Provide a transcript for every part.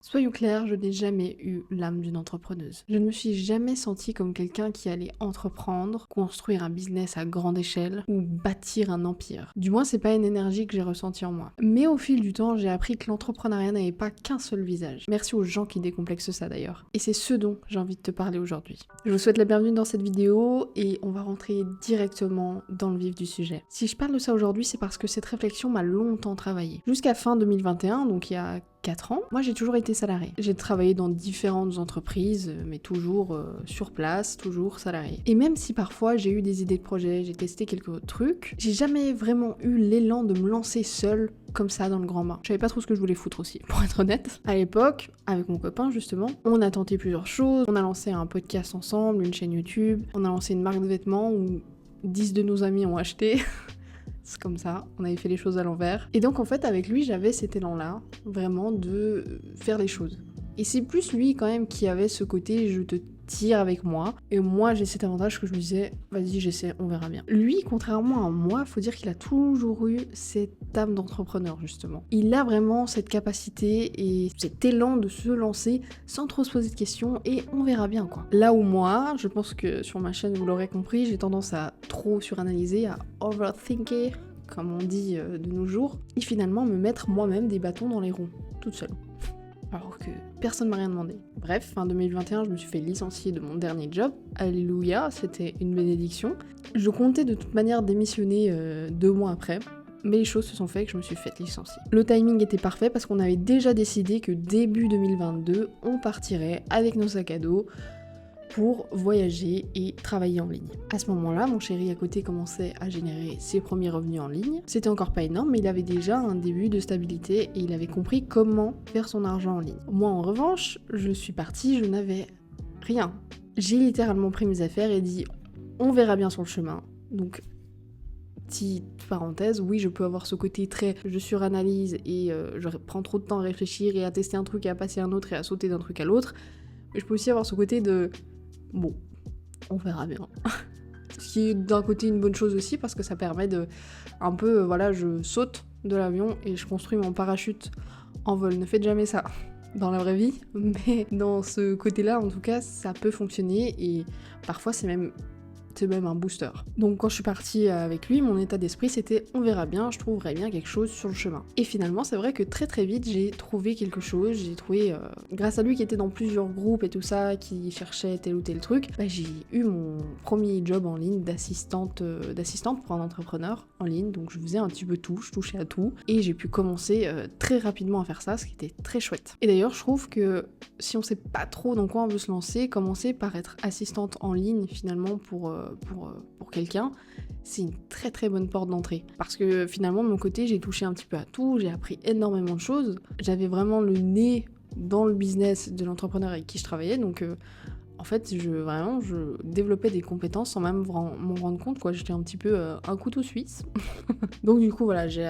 Soyons clairs, je n'ai jamais eu l'âme d'une entrepreneuse. Je ne me suis jamais sentie comme quelqu'un qui allait entreprendre, construire un business à grande échelle ou bâtir un empire. Du moins, c'est pas une énergie que j'ai ressentie en moi. Mais au fil du temps, j'ai appris que l'entrepreneuriat n'avait pas qu'un seul visage. Merci aux gens qui décomplexent ça d'ailleurs. Et c'est ce dont j'ai envie de te parler aujourd'hui. Je vous souhaite la bienvenue dans cette vidéo et on va rentrer directement dans le vif du sujet. Si je parle de ça aujourd'hui, c'est parce que cette réflexion m'a longtemps travaillé. Jusqu'à fin 2021, donc il y a 4 ans, moi j'ai toujours été salariée. J'ai travaillé dans différentes entreprises, mais toujours sur place, toujours salariée. Et même si parfois j'ai eu des idées de projet, j'ai testé quelques trucs, j'ai jamais vraiment eu l'élan de me lancer seule comme ça dans le grand bain. Je savais pas trop ce que je voulais foutre aussi, pour être honnête. À l'époque, avec mon copain justement, on a tenté plusieurs choses. On a lancé un podcast ensemble, une chaîne YouTube, on a lancé une marque de vêtements où 10 de nos amis ont acheté. C'est comme ça, on avait fait les choses à l'envers. Et donc en fait avec lui j'avais cet élan-là, vraiment de faire les choses. Et c'est plus lui quand même qui avait ce côté je te tire avec moi. Et moi j'ai cet avantage que je me disais vas-y j'essaie, on verra bien. Lui contrairement à moi, faut dire qu'il a toujours eu cette âme d'entrepreneur justement. Il a vraiment cette capacité et cet élan de se lancer sans trop se poser de questions et on verra bien quoi. Là où moi, je pense que sur ma chaîne vous l'aurez compris, j'ai tendance à trop suranalyser, à overthinker comme on dit de nos jours, et finalement me mettre moi-même des bâtons dans les roues, toute seule. Alors que personne m'a rien demandé. Bref, fin 2021, je me suis fait licencier de mon dernier job. Alléluia, c'était une bénédiction. Je comptais de toute manière démissionner 2 mois après. Mais les choses se sont faites que je me suis faite licencier. Le timing était parfait parce qu'on avait déjà décidé que début 2022, on partirait avec nos sacs à dos pour voyager et travailler en ligne. À ce moment-là, mon chéri à côté commençait à générer ses premiers revenus en ligne. C'était encore pas énorme, mais il avait déjà un début de stabilité et il avait compris comment faire son argent en ligne. Moi, en revanche, je suis partie, je n'avais rien. J'ai littéralement pris mes affaires et dit « on verra bien sur le chemin ». Donc, petite parenthèse, oui, je peux avoir ce côté très je suranalyse et je prends trop de temps à réfléchir et à tester un truc et à passer un autre et à sauter d'un truc à l'autre. Mais je peux aussi avoir ce côté de bon, on verra bien. Ce qui est d'un côté une bonne chose aussi parce que ça permet de un peu, voilà, je saute de l'avion et je construis mon parachute en vol. Ne faites jamais ça dans la vraie vie, mais dans ce côté-là, en tout cas, ça peut fonctionner et parfois c'est même un booster. Donc quand je suis partie avec lui, mon état d'esprit c'était on verra bien, je trouverai bien quelque chose sur le chemin. Et finalement c'est vrai que très très vite j'ai trouvé quelque chose, j'ai trouvé, grâce à lui qui était dans plusieurs groupes et tout ça, qui cherchait tel ou tel truc, j'ai eu mon premier job en ligne d'assistante pour un entrepreneur en ligne, donc je faisais un petit peu tout, je touchais à tout, et j'ai pu commencer très rapidement à faire ça, ce qui était très chouette. Et d'ailleurs je trouve que si on sait pas trop dans quoi on veut se lancer, commencer par être assistante en ligne finalement pour quelqu'un, c'est une très très bonne porte d'entrée. Parce que finalement, de mon côté, j'ai touché un petit peu à tout, j'ai appris énormément de choses. J'avais vraiment le nez dans le business de l'entrepreneur avec qui je travaillais, donc en fait, je développais des compétences sans même m'en rendre compte, quoi. J'étais un petit peu un couteau suisse. Donc du coup, voilà, j'ai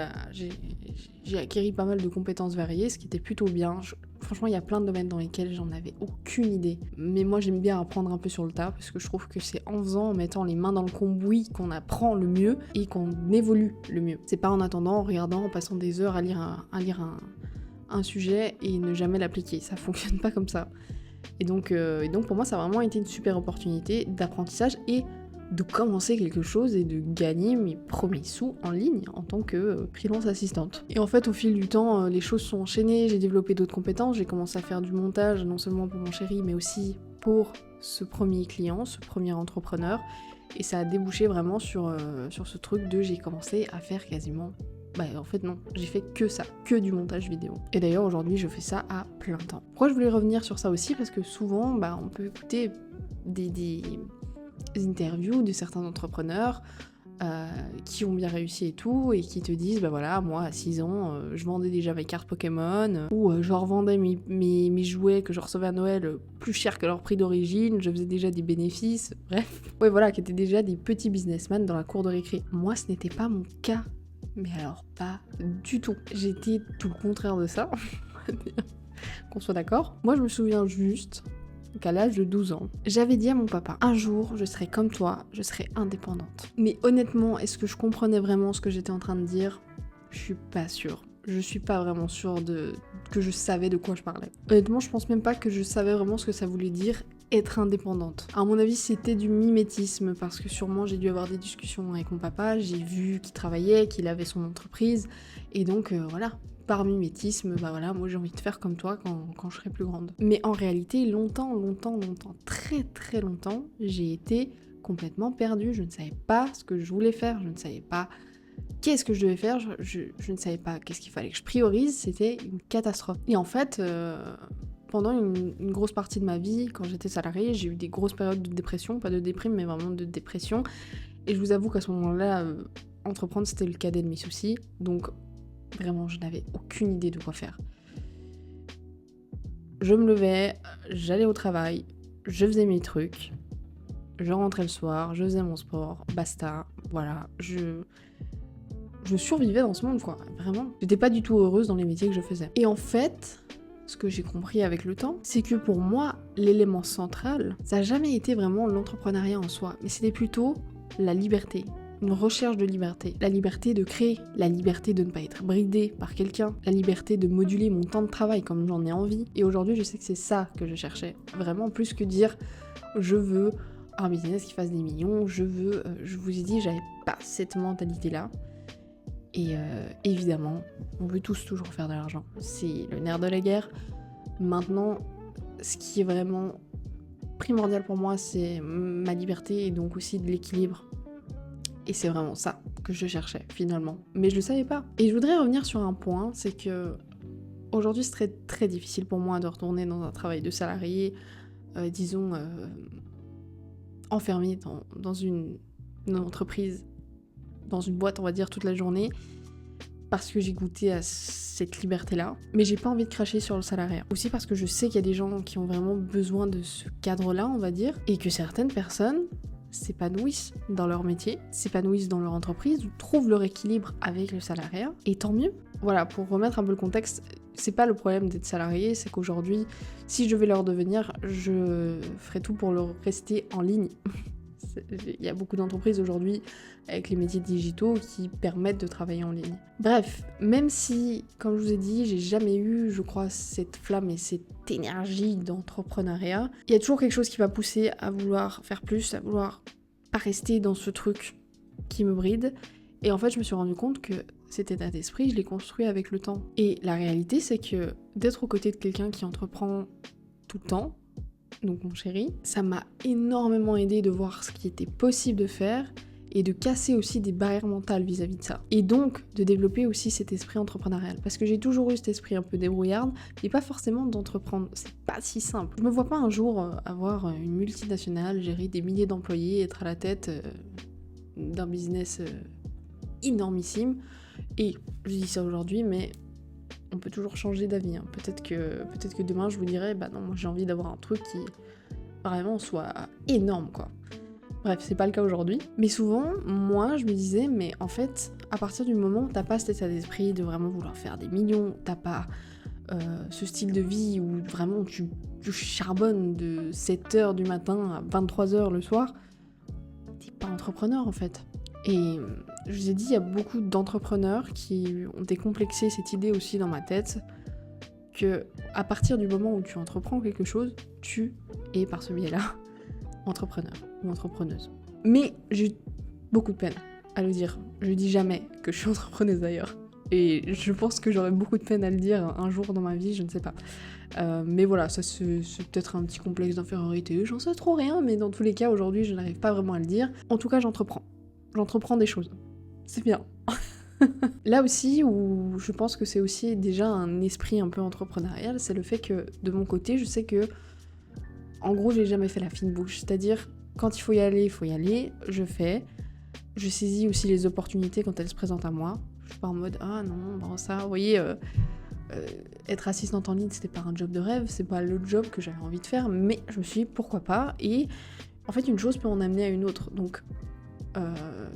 acquis pas mal de compétences variées, ce qui était plutôt bien. Franchement, il y a plein de domaines dans lesquels j'en avais aucune idée. Mais moi, j'aime bien apprendre un peu sur le tas, parce que je trouve que c'est en faisant, en mettant les mains dans le cambouis qu'on apprend le mieux et qu'on évolue le mieux. C'est pas en attendant, en regardant, en passant des heures à lire un sujet et ne jamais l'appliquer. Ça fonctionne pas comme ça. Et donc pour moi, ça a vraiment été une super opportunité d'apprentissage et de commencer quelque chose et de gagner mes premiers sous en ligne en tant que freelance assistante. Et en fait, au fil du temps, les choses sont enchaînées, j'ai développé d'autres compétences, j'ai commencé à faire du montage, non seulement pour mon chéri, mais aussi pour ce premier client, ce premier entrepreneur. Et ça a débouché vraiment sur ce truc de j'ai commencé à faire quasiment... en fait non, j'ai fait que ça, que du montage vidéo. Et d'ailleurs aujourd'hui je fais ça à plein temps. Pourquoi je voulais revenir sur ça aussi? Parce que souvent on peut écouter des interviews de certains entrepreneurs qui ont bien réussi et tout, et qui te disent voilà, moi à 6 ans je vendais déjà mes cartes Pokémon, ou je revendais mes jouets que je recevais à Noël plus cher que leur prix d'origine, je faisais déjà des bénéfices, bref. Ouais voilà, qui étaient déjà des petits businessmen dans la cour de récré. Moi ce n'était pas mon cas. Mais alors pas du tout. J'étais tout le contraire de ça, qu'on soit d'accord. Moi je me souviens juste qu'à l'âge de 12 ans, j'avais dit à mon papa, un jour je serai comme toi, je serai indépendante. Mais honnêtement, est-ce que je comprenais vraiment ce que j'étais en train de dire? Je suis pas sûre. je suis pas vraiment sûre que je savais de quoi je parlais. Honnêtement, je pense même pas que je savais vraiment ce que ça voulait dire être indépendante. À mon avis, c'était du mimétisme parce que sûrement j'ai dû avoir des discussions avec mon papa, j'ai vu qu'il travaillait, qu'il avait son entreprise et donc voilà. Par mimétisme, bah voilà, moi j'ai envie de faire comme toi quand je serai plus grande. Mais en réalité, longtemps, très très longtemps, j'ai été complètement perdue. Je ne savais pas ce que je voulais faire, je ne savais pas qu'est-ce que je devais faire, je ne savais pas qu'est-ce qu'il fallait que je priorise, c'était une catastrophe. Et en fait, pendant une grosse partie de ma vie, quand j'étais salariée, j'ai eu des grosses périodes de dépression, pas de déprime, mais vraiment de dépression. Et je vous avoue qu'à ce moment-là, entreprendre, c'était le cadet de mes soucis. Donc, vraiment, je n'avais aucune idée de quoi faire. Je me levais, j'allais au travail, je faisais mes trucs, je rentrais le soir, je faisais mon sport, basta, voilà, je survivais dans ce monde, quoi, vraiment. J'étais pas du tout heureuse dans les métiers que je faisais. Et en fait, ce que j'ai compris avec le temps, c'est que pour moi, l'élément central, ça n'a jamais été vraiment l'entrepreneuriat en soi, mais c'était plutôt la liberté. Une recherche de liberté. La liberté de créer, la liberté de ne pas être bridée par quelqu'un, la liberté de moduler mon temps de travail comme j'en ai envie. Et aujourd'hui, je sais que c'est ça que je cherchais. Vraiment, plus que dire je veux un business qui fasse des millions, je vous ai dit, j'avais pas cette mentalité-là. Et évidemment, on veut tous toujours faire de l'argent. C'est le nerf de la guerre. Maintenant, ce qui est vraiment primordial pour moi, c'est ma liberté et donc aussi de l'équilibre. Et c'est vraiment ça que je cherchais finalement. Mais je le savais pas. Et je voudrais revenir sur un point, c'est que aujourd'hui c'est très, très difficile pour moi de retourner dans un travail de salarié, disons, enfermé dans une entreprise, dans une boîte on va dire toute la journée, parce que j'ai goûté à cette liberté-là. Mais j'ai pas envie de cracher sur le salariat. Aussi parce que je sais qu'il y a des gens qui ont vraiment besoin de ce cadre-là, on va dire, et que certaines personnes s'épanouissent dans leur métier, s'épanouissent dans leur entreprise, ou trouvent leur équilibre avec le salariat, et tant mieux. Voilà, pour remettre un peu le contexte, c'est pas le problème d'être salarié, c'est qu'aujourd'hui, si je vais leur devenir, je ferai tout pour leur rester en ligne. Il y a beaucoup d'entreprises aujourd'hui avec les métiers digitaux qui permettent de travailler en ligne. Bref, même si, comme je vous ai dit, j'ai jamais eu, je crois, cette flamme et cette énergie d'entrepreneuriat, il y a toujours quelque chose qui va pousser à vouloir faire plus, à vouloir pas rester dans ce truc qui me bride. Et en fait, je me suis rendu compte que cet état d'esprit, je l'ai construit avec le temps. Et la réalité, c'est que d'être aux côtés de quelqu'un qui entreprend tout le temps, donc mon chéri, ça m'a énormément aidé de voir ce qui était possible de faire et de casser aussi des barrières mentales vis-à-vis de ça. Et donc de développer aussi cet esprit entrepreneurial. Parce que j'ai toujours eu cet esprit un peu débrouillarde, mais pas forcément d'entreprendre. C'est pas si simple. Je me vois pas un jour avoir une multinationale, gérer des milliers d'employés, être à la tête d'un business énormissime. Et je dis ça aujourd'hui, mais on peut toujours changer d'avis. Hein. Peut-être que demain je vous dirai, bah non, moi j'ai envie d'avoir un truc qui vraiment soit énorme, quoi. Bref, c'est pas le cas aujourd'hui. Mais souvent, moi, je me disais, mais en fait, à partir du moment où t'as pas cet état d'esprit de vraiment vouloir faire des millions, t'as pas ce style de vie où vraiment tu charbonnes de 7h du matin à 23h le soir, t'es pas entrepreneur en fait. Et je vous ai dit, il y a beaucoup d'entrepreneurs qui ont décomplexé cette idée aussi dans ma tête, que à partir du moment où tu entreprends quelque chose, tu es par ce biais-là entrepreneur ou entrepreneuse. Mais j'ai eu beaucoup de peine à le dire. Je dis jamais que je suis entrepreneuse d'ailleurs. Et je pense que j'aurais beaucoup de peine à le dire un jour dans ma vie, je ne sais pas. Mais voilà, ça c'est peut-être un petit complexe d'infériorité, j'en sais trop rien, mais dans tous les cas, aujourd'hui, je n'arrive pas vraiment à le dire. En tout cas, j'entreprends des choses. C'est bien. Là aussi, où je pense que c'est aussi déjà un esprit un peu entrepreneurial, c'est le fait que, de mon côté, je sais que, en gros, j'ai jamais fait la fine bouche. C'est-à-dire, quand il faut y aller, je fais. Je saisis aussi les opportunités quand elles se présentent à moi. Je suis pas en mode, ah non, bon ça, vous voyez, être assistante en ligne, c'était pas un job de rêve, c'est pas le job que j'avais envie de faire, mais je me suis dit, pourquoi pas, et en fait, une chose peut en amener à une autre. Donc,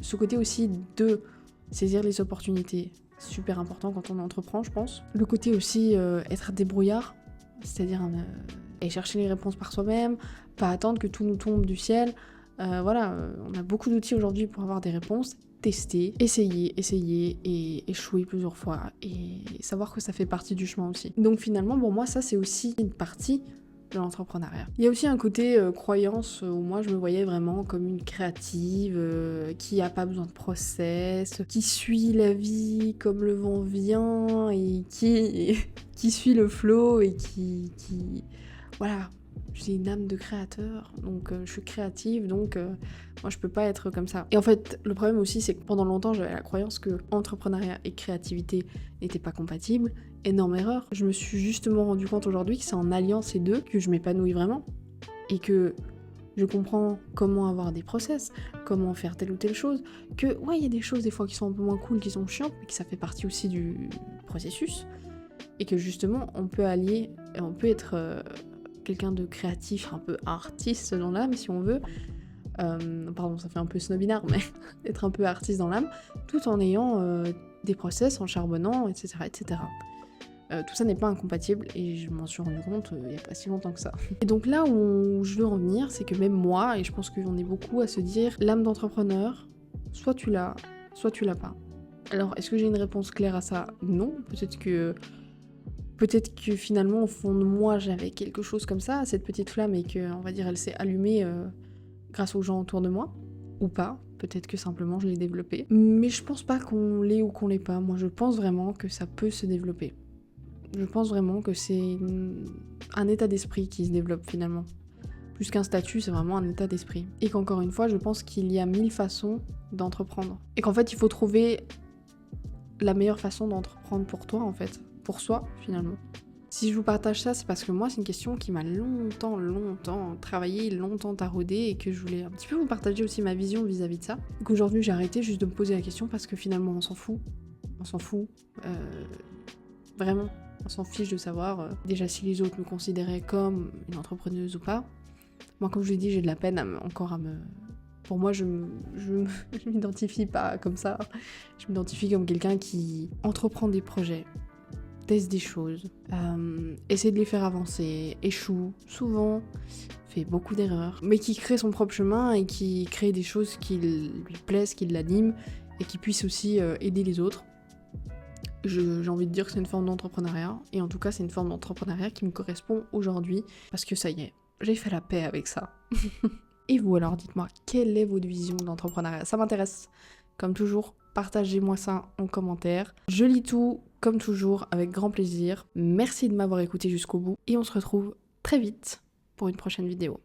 ce côté aussi de saisir les opportunités, super important quand on entreprend, je pense. Le côté aussi être débrouillard, c'est-à-dire aller chercher les réponses par soi-même, pas attendre que tout nous tombe du ciel. Voilà, on a beaucoup d'outils aujourd'hui pour avoir des réponses, tester, essayer et échouer plusieurs fois et savoir que ça fait partie du chemin aussi. Donc finalement pour moi ça c'est aussi une partie de l'entrepreneuriat. Il y a aussi un côté croyance où moi je me voyais vraiment comme une créative qui a pas besoin de process, qui suit la vie comme le vent vient et qui suit le flow et qui voilà, j'ai une âme de créateur, donc je suis créative, donc moi je peux pas être comme ça. Et en fait, le problème aussi, c'est que pendant longtemps, j'avais la croyance que entrepreneuriat et créativité n'étaient pas compatibles. Énorme erreur. Je me suis justement rendu compte aujourd'hui que c'est en alliant ces deux que je m'épanouis vraiment. Et que je comprends comment avoir des process, comment faire telle ou telle chose, que ouais, il y a des choses des fois qui sont un peu moins cool, qui sont chiantes, mais que ça fait partie aussi du processus. Et que justement, on peut allier, on peut être quelqu'un de créatif, un peu artiste dans l'âme si on veut, pardon ça fait un peu snobinard, mais être un peu artiste dans l'âme, tout en ayant des process, en charbonnant, etc. etc. Tout ça n'est pas incompatible et je m'en suis rendu compte il n'y a pas si longtemps que ça. Et donc là où je veux en venir, c'est que même moi, et je pense qu'on est beaucoup à se dire, l'âme d'entrepreneur, soit tu l'as pas. Alors est-ce que j'ai une réponse claire à ça? Non, Peut-être que finalement, au fond de moi, j'avais quelque chose comme ça, cette petite flamme, et que, on va dire, elle s'est allumée grâce aux gens autour de moi. Ou pas, peut-être que simplement je l'ai développée. Mais je pense pas qu'on l'ait ou qu'on l'ait pas. Moi, je pense vraiment que ça peut se développer. Je pense vraiment que c'est un état d'esprit qui se développe finalement. Plus qu'un statut, c'est vraiment un état d'esprit. Et qu'encore une fois, je pense qu'il y a 1000 façons d'entreprendre. Et qu'en fait, il faut trouver la meilleure façon d'entreprendre pour toi, en fait. Pour soi, finalement. Si je vous partage ça, c'est parce que moi, c'est une question qui m'a longtemps travaillé, longtemps taraudé, et que je voulais un petit peu vous partager aussi ma vision vis-à-vis de ça. Donc aujourd'hui, j'ai arrêté juste de me poser la question parce que finalement, on s'en fout. On s'en fout. Vraiment. On s'en fiche de savoir déjà si les autres me considéraient comme une entrepreneuse ou pas. Moi, comme je l'ai dit, j'ai de la peine encore à me... Pour moi, je m'identifie pas comme ça. Je m'identifie comme quelqu'un qui entreprend des projets, teste des choses, essaie de les faire avancer, échoue souvent, fait beaucoup d'erreurs, mais qui crée son propre chemin et qui crée des choses qui lui plaisent, qui l'animent et qui puissent aussi aider les autres. J'ai envie de dire que c'est une forme d'entrepreneuriat, et en tout cas c'est une forme d'entrepreneuriat qui me correspond aujourd'hui, parce que ça y est, j'ai fait la paix avec ça. Et vous alors, dites-moi, quelle est votre vision d'entrepreneuriat? Ça m'intéresse, comme toujours, partagez-moi ça en commentaire. Je lis tout, comme toujours, avec grand plaisir. Merci de m'avoir écouté jusqu'au bout, et on se retrouve très vite pour une prochaine vidéo.